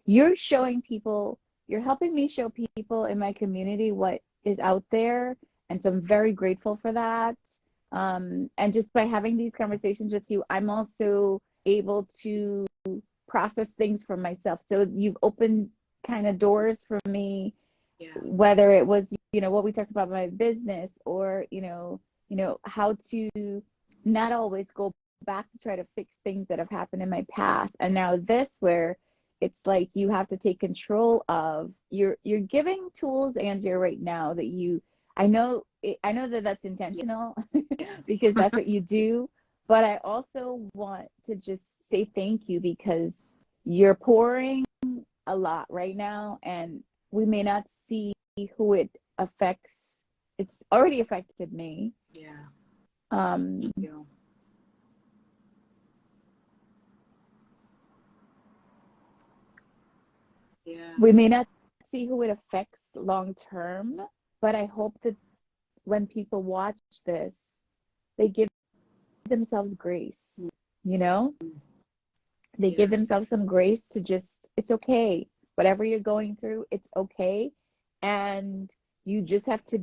you're showing people, you're helping me show people in my community what is out there. And so I'm very grateful for that. And just by having these conversations with you, I'm also able to process things for myself. So you've opened kind of doors for me, Yeah. whether it was, you know, what we talked about my business or, you know, how to not always go back to try to fix things that have happened in my past. And now this where it's like you have to take control of you're giving tools, Andrea, right now that I know that that's Yeah. intentional Yeah. because that's what you do. But I also want to just say thank you because you're pouring a lot right now, and we may not see who it affects. It's already affected me. Yeah. Um, You know, yeah. we may not see who it affects long term, but I hope that when people watch this, they give themselves grace, you know? They give Yeah. themselves some grace to just, it's okay. Whatever you're going through, it's okay. And you just have to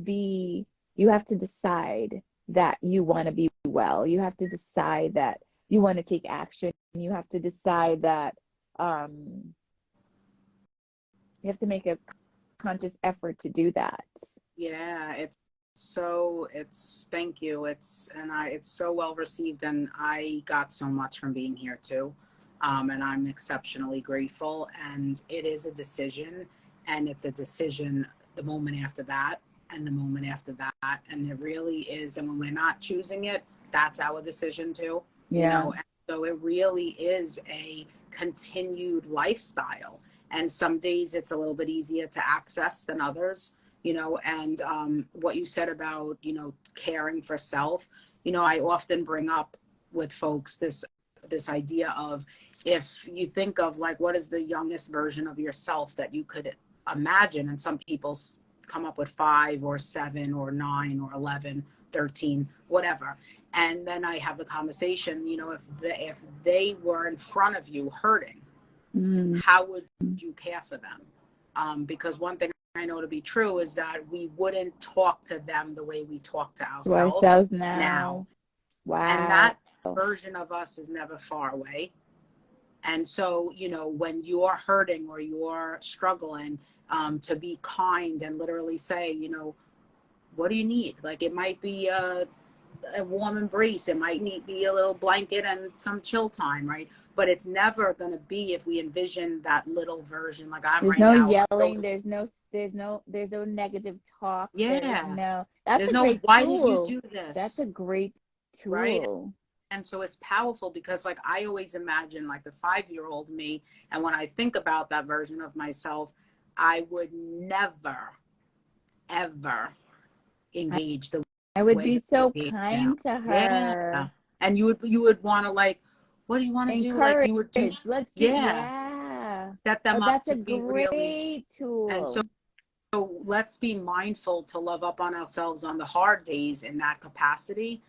you have to decide that you want to be well. You have to decide that you want to take action. You have to decide that um, you have to make a conscious effort to do that. Yeah, it's thank you. It's so well received and I got so much from being here too. And I'm exceptionally grateful and it is a decision and it's a decision the moment after that and the moment after that and it really is and when we're not choosing it, that's our decision too, you Yeah. know. And so it really is a continued lifestyle and some days it's a little bit easier to access than others, you know. And what you said about, you know, caring for self, you know, I often bring up with folks this idea of if you think of like what is the youngest version of yourself that you could imagine, and some people come up with 5 or 7 or 9 or 11, 13, whatever. And then I have the conversation, you know, if they were in front of you hurting, Mm. how would you care for them? Because one thing I know to be true is that we wouldn't talk to them the way we talk to To ourselves ourselves now. now. And Wow. that version of us is never far away. And so, you know, when you're hurting or you're struggling, to be kind and literally say, you know, what do you need? Like it might be a warm embrace. It might need be a little blanket and some chill time, right? But it's never going to be if we envision that little version like I'm There's right no now. yelling. There's no negative talk. Yeah. That's There's a no, great why didn't you tool. do That's this? a great Right. tool. And so it's powerful because like I always imagine like the 5-year-old me. And when I think about that version of myself, I would never, ever I, engage the I would way be that I so engage now. kind to Yeah. her. And you would want to like, what do you want to do? Like Encourage. you would do, Let's do, yeah, yeah. set Oh, them up that's a to be really. great And so tool. let's be mindful to love up on ourselves on the hard days in that capacity,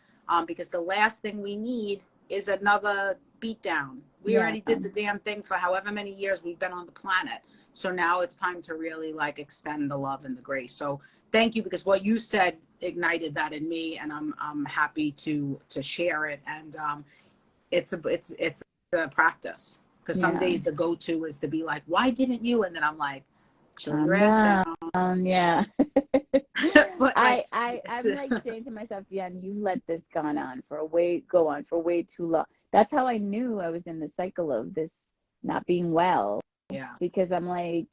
because the last thing we need is another beat down. We Yeah. already did the damn thing for however many years we've been on the planet. So now it's time to really like extend the love and the grace. So thank you, because what you said ignited that in me, and I'm happy to share it. And it's a practice, because some Yeah. days the go-to is to be like, why didn't you? And then I'm like, chill your Calm ass down. down. Yeah. But like, I'm like saying to myself, yeah, you let this go on for way too long. That's how I knew I was in the cycle of this not being well, yeah, because I'm like,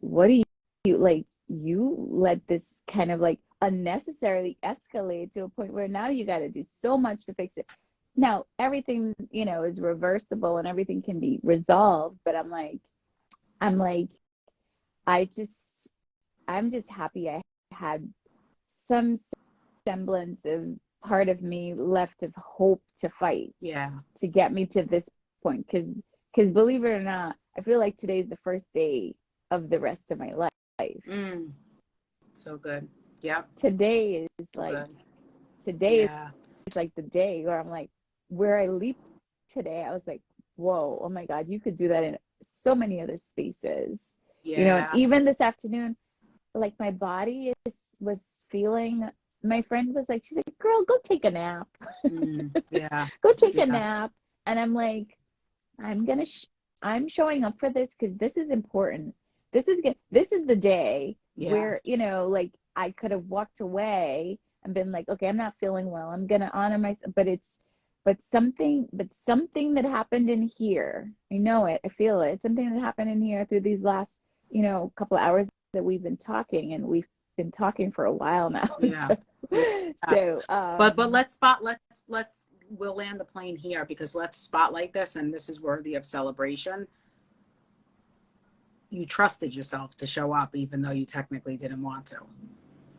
what do you like? You let this kind of like unnecessarily escalate to a point where now you got to do so much to fix it. Now everything, you know, is reversible and everything can be resolved, but I'm like, I just I'm just happy I had some semblance of part of me left of hope to fight Yeah. to get me to this point. Because believe it or not, I feel like today's the first day of the rest of my life. Mm. So good. Yep. Today is So like good. today is Yeah. like the day where I'm like, where I leaped today, I was like, whoa, oh my God, you could do that in so many other spaces. You know, and Yeah. even this afternoon, like my body was feeling, my friend was like, she's like, girl, go take a nap. Mm. Yeah. Go take a Yeah. nap. And I'm like, I'm gonna I'm showing up for this because this is important. This is the day Yeah. where, you know, like I could have walked away and been like, okay, I'm not feeling well. I'm gonna honor myself, but something that happened in here. I know it. I feel it. Something that happened in here through these last, you know, couple of hours that we've been talking, and we've been talking for a while now. Yeah. So, Yeah. so But let's we'll land the plane here because let's spotlight this, and this is worthy of celebration. You trusted yourself to show up even though you technically didn't want to.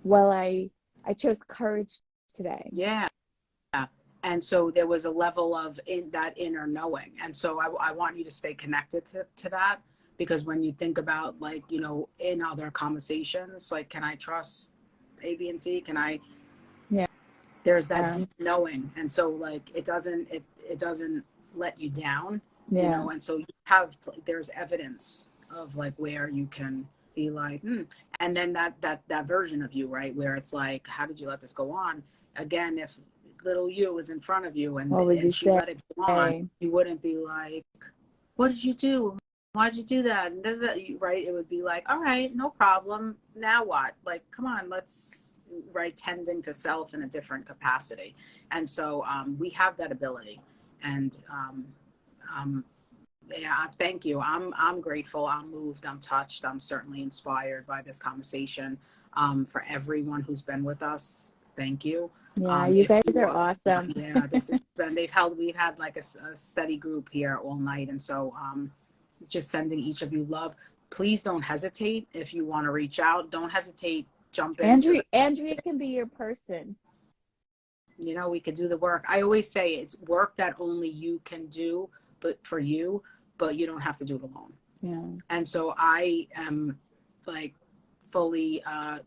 well, I chose courage today. Yeah. And so there was a level of in that inner knowing. And so I want you to stay connected to that, because when you think about, like, you know, in other conversations, like, can I trust A, B, and C? Can I, Yeah. there's that deep knowing. And so, like, it doesn't let you down, you Yeah. know? And so you have, there's evidence of like where you can be like, and then that version of you, right? Where it's like, how did you let this go on? Again, if little you was in front of you What would you and she let it go on, say? you wouldn't be like, what did you do? Why'd you do that? And right? It would be like, all right, no problem. Now what? Like, come on, let's, right, tending to self in a different capacity. And so we have that ability. And um, yeah, thank you. I'm grateful. I'm moved. I'm touched. I'm certainly inspired by this conversation. For everyone who's been with us, thank you. Yeah, you If guys you are awesome. yeah, this has been, we've had like a study group here all night. And so just sending each of you love. Please don't hesitate. If you want to reach out, don't hesitate. Jump into the, Andrea can be your person. you know, we could do the work. I always say it's work that only you can do, but for you, but you don't have to do it alone. Yeah. And so I am like fully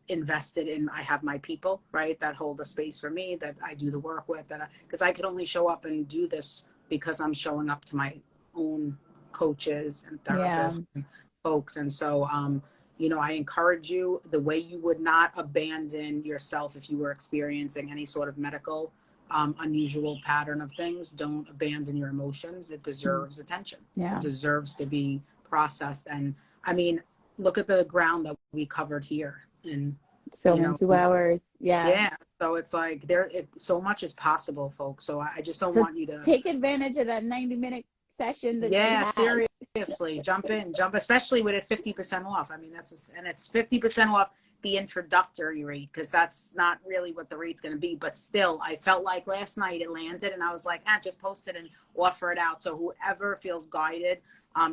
invested in, I have my people, right, that hold a space for me, that I do the work with, that because I could only show up and do this because I'm showing up to my own coaches and Yeah. therapists and folks. And so you know, I encourage you, the way you would not abandon yourself if you were experiencing any sort of medical unusual pattern of things. Don't abandon your emotions. It deserves attention. It Yeah. deserves to be processed. And I mean, look at the ground that we covered here. And, So you in know, 2 hours. Yeah. yeah. So it's like so much is possible, folks. So I just don't So want you to, take advantage of that 90-minute session that she yeah, has. seriously, jump in, especially with it 50% off. I mean, and it's 50% off the introductory rate, because that's not really what the rate's going to be. But still, I felt like last night it landed, and I was like, just post it and offer it out. So whoever feels guided,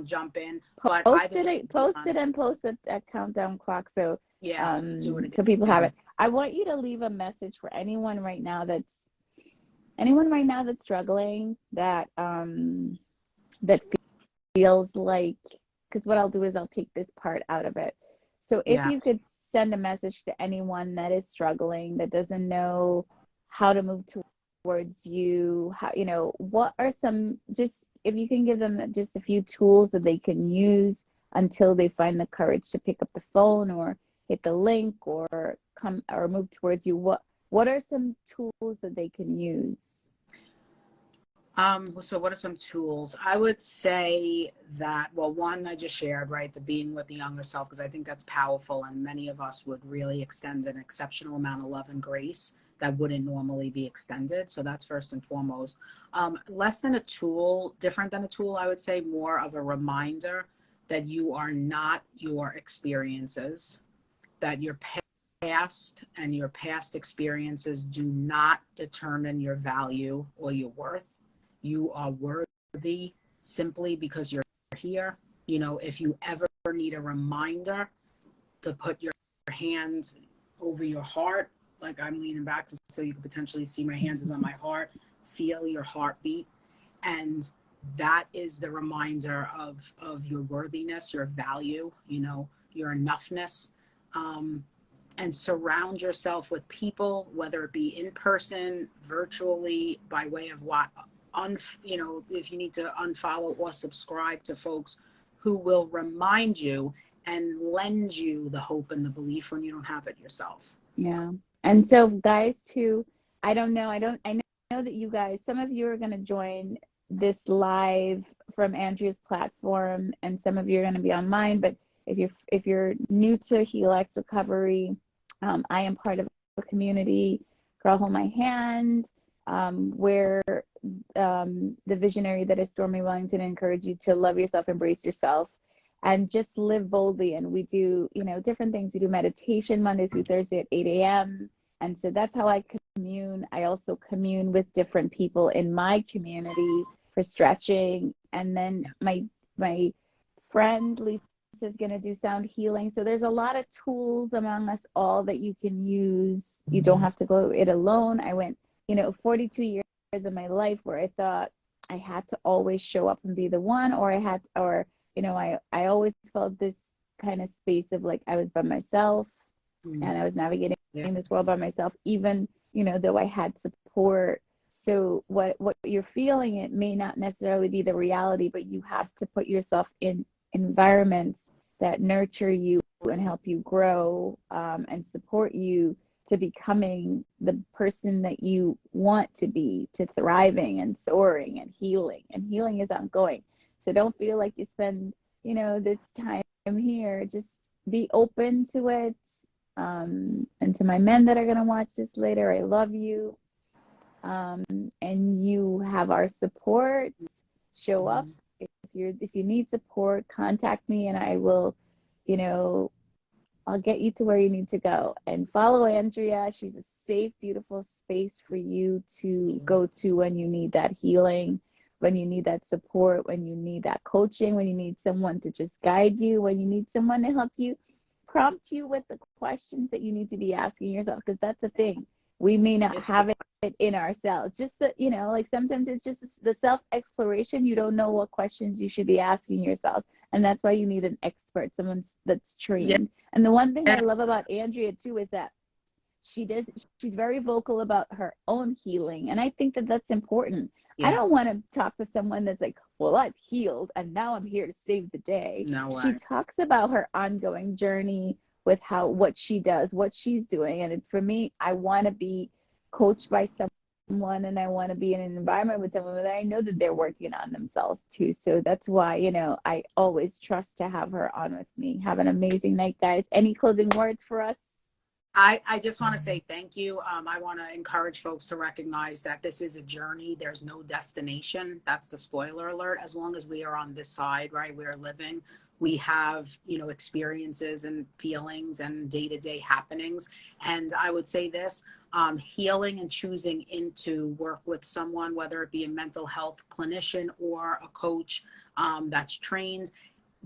jump in. But either way, Post it and post it at countdown clock. So, yeah, do it so people have again. it. I want you to leave a message for anyone right now that's struggling, that feels like, because what I'll do is I'll take this part out of it. So if Yeah. you could send a message to anyone that is struggling, that doesn't know how to move towards you, how, you know, what are some, just if you can give them just a few tools that they can use until they find the courage to pick up the phone or hit the link or come or move towards you, what are some tools that they can use? So what are some tools? I would say that, well, one I just shared, right? The being with the younger self, because I think that's powerful. And many of us would really extend an exceptional amount of love and grace that wouldn't normally be extended. So that's first and foremost. Less than a tool, different than a tool, I would say more of a reminder that you are not your experiences, that your past and your past experiences do not determine your value or your worth. You are worthy simply because you're here. You know, if you ever need a reminder to put hands over your heart, like I'm leaning back so you can potentially see my hands is on my heart. Feel your heartbeat. And that is the reminder of your worthiness, your value, you know, your enoughness. And surround yourself with people, whether it be in person, virtually, by way of what, you know, if you need to unfollow or subscribe to folks who will remind you and lend you the hope and the belief when you don't have it yourself. Yeah. And so guys too, I know that you guys, some of you are going to join this live from Andrea's platform and some of you are going to be on mine, but if you're new to HEALX recovery, I am part of a community, Girl Hold My Hand, where the visionary that is Stormy Wellington encouraged you to love yourself, embrace yourself, and just live boldly. And we do, you know, different things. We do meditation Monday through Thursday at 8 a.m. And so that's how I commune. I also commune with different people in my community for stretching. And then my friend Lisa is going to do sound healing. So there's a lot of tools among us all that you can use. You don't have to go it alone. I went, you know, 42 years of my life where I thought I had to always show up and be the one, or you know, I always felt this kind of space of like I was by myself and I was navigating this world by myself, even, you know, though I had support. So what you're feeling, it may not necessarily be the reality, but you have to put yourself in environments that nurture you and help you grow, and support you to becoming the person that you want to be, to thriving and soaring and healing. And healing is ongoing. So don't feel like you spend, you know, this time here. Just be open to it. And to my men that are going to watch this later, I love you. And you have our support. Show up. If you need support, contact me and I will, you know, I'll get you to where you need to go. And follow Andrea. She's a safe, beautiful space for you to go to when you need that healing, when you need that support, when you need that coaching, when you need someone to just guide you, when you need someone to help you, prompt you with the questions that you need to be asking yourself, because that's the thing. We may not have it in ourselves. Just that, you know, like sometimes it's just the self-exploration. You don't know what questions you should be asking yourself. And that's why you need an expert, someone that's trained. And the one thing I love about Andrea too is that she's very vocal about her own healing. And I think that that's important. I don't want to talk to someone that's like, well, I've healed and now I'm here to save the day. No way. She talks about her ongoing journey with what she does, what she's doing. And for me, I want to be coached by someone and I want to be in an environment with someone that I know that they're working on themselves too. So that's why, you know, I always trust to have her on with me. Have an amazing night, guys. Any closing words for us? I just want to say thank you. I want to encourage folks to recognize that this is a journey. There's no destination. That's the spoiler alert. As long as we are on this side, right, we're living, we have, you know, experiences and feelings and day-to-day happenings. And I would say this, healing and choosing into work with someone, whether it be a mental health clinician or a coach that's trained,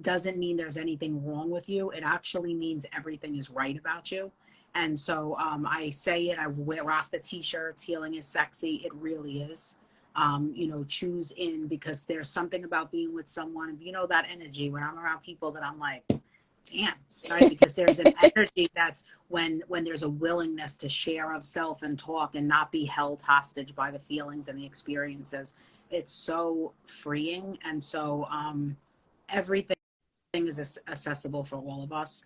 doesn't mean there's anything wrong with you. It actually means everything is right about you. And so I say it, I rock the t-shirts, healing is sexy. It really is. You know, choose in, because there's something about being with someone, you know, that energy when I'm around people that I'm like, damn, right? Because there's an energy that's when there's a willingness to share of self and talk and not be held hostage by the feelings and the experiences. It's so freeing. And so everything is accessible for all of us.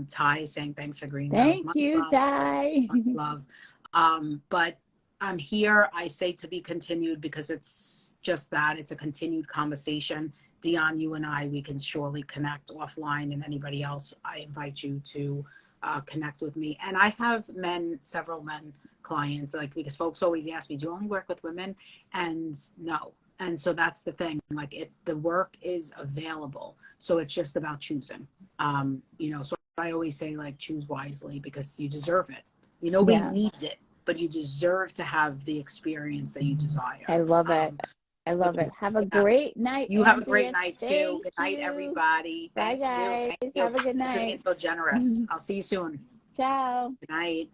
Ty is saying thanks for green love. Thank you, Ty. Love. But I'm here. I say to be continued because it's just that. It's a continued conversation. Dion, you and I, we can surely connect offline, and anybody else, I invite you to connect with me. And I have several men clients, like, because folks always ask me, do you only work with women? And no. And so that's the thing, like, the work is available. So it's just about choosing, you know, so I always say, like, choose wisely because you deserve it. You nobody needs it, but you deserve to have the experience that you desire. I love it. I love it. Have a great night, You have a great Andrea. night too. Thank Good night, you. everybody. Bye, Thank you. guys. Thank you. Have a good Thanks for being night. so generous. I'll see you soon. Ciao. Good night.